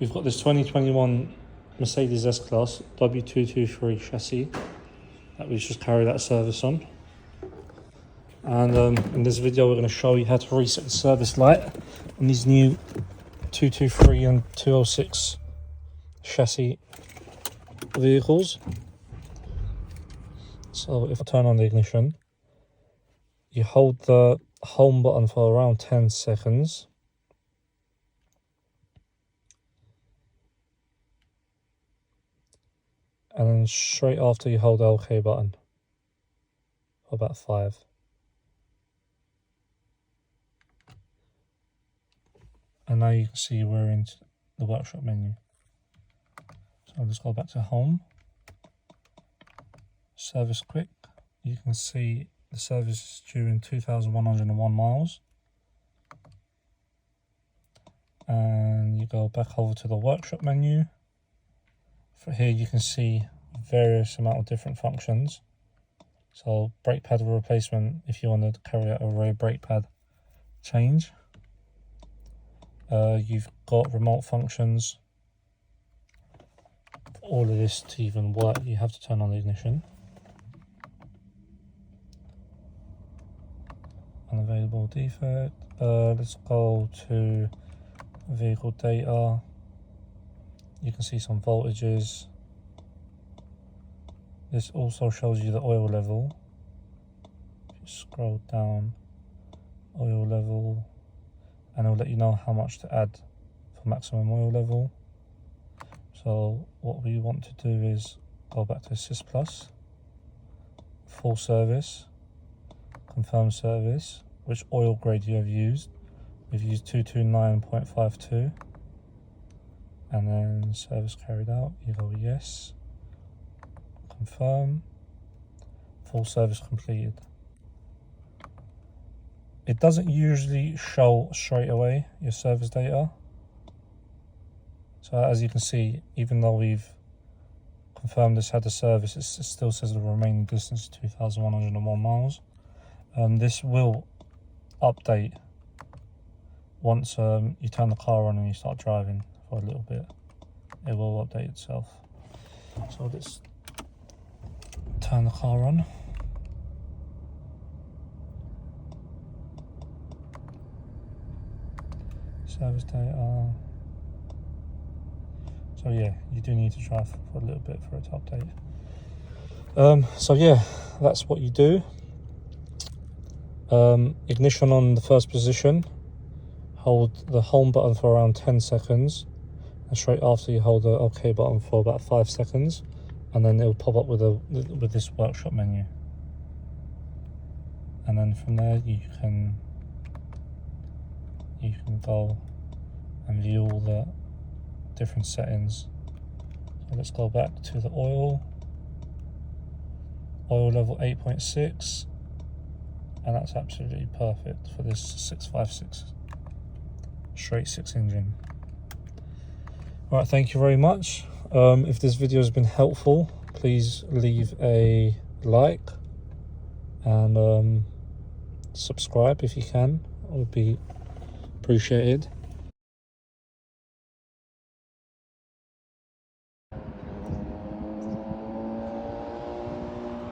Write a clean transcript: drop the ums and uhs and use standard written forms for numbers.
We've got this 2021 Mercedes S Class W223 chassis that we just carried out a service on. And in this video we're going to show you how to reset the service light on these new 223 and 206 chassis vehicles. So if I turn on the ignition, you hold the home button for around 10 seconds. And then straight after you hold the OK button for about 5. And now you can see we're into the workshop menu. So I'll just go back to home. Service quick. You can see the service is due in 2,101 miles. And you go back over to the workshop menu. For here you can see various amount of different functions. So brake pad replacement if you want to carry out a rear brake pad change. You've got remote functions. For all of this to even work, you have to turn on the ignition. Unavailable defect. Let's go to vehicle data. You can see some voltages. This also shows you the oil level. If you scroll down, oil level, and it'll let you know how much to add for maximum oil level. So what we want to do is go back to Assist Plus, full service, confirm service, which oil grade you have used. We've used 229.52. And then service carried out, you go yes, confirm, full service completed. It doesn't usually show straight away your service data. So as you can see, even though we've confirmed this had the service, it still says the remaining distance is 2,101 miles. This will update once you turn the car on and you start driving. For a little bit, it will update itself. So let's turn the car on. Service data. So yeah, you do need to drive for a little bit for it to update. So yeah, that's what you do. Ignition on the first position. Hold the home button for around 10 seconds. And straight after you hold the OK button for about 5 seconds, and then it will pop up with this workshop menu. And then from there you can go and view all the different settings. So let's go back to the oil level 8.6, and that's absolutely perfect for this 656 straight 6 engine. Alright, thank you very much. If this video has been helpful, please leave a like and subscribe if you can. It would be appreciated.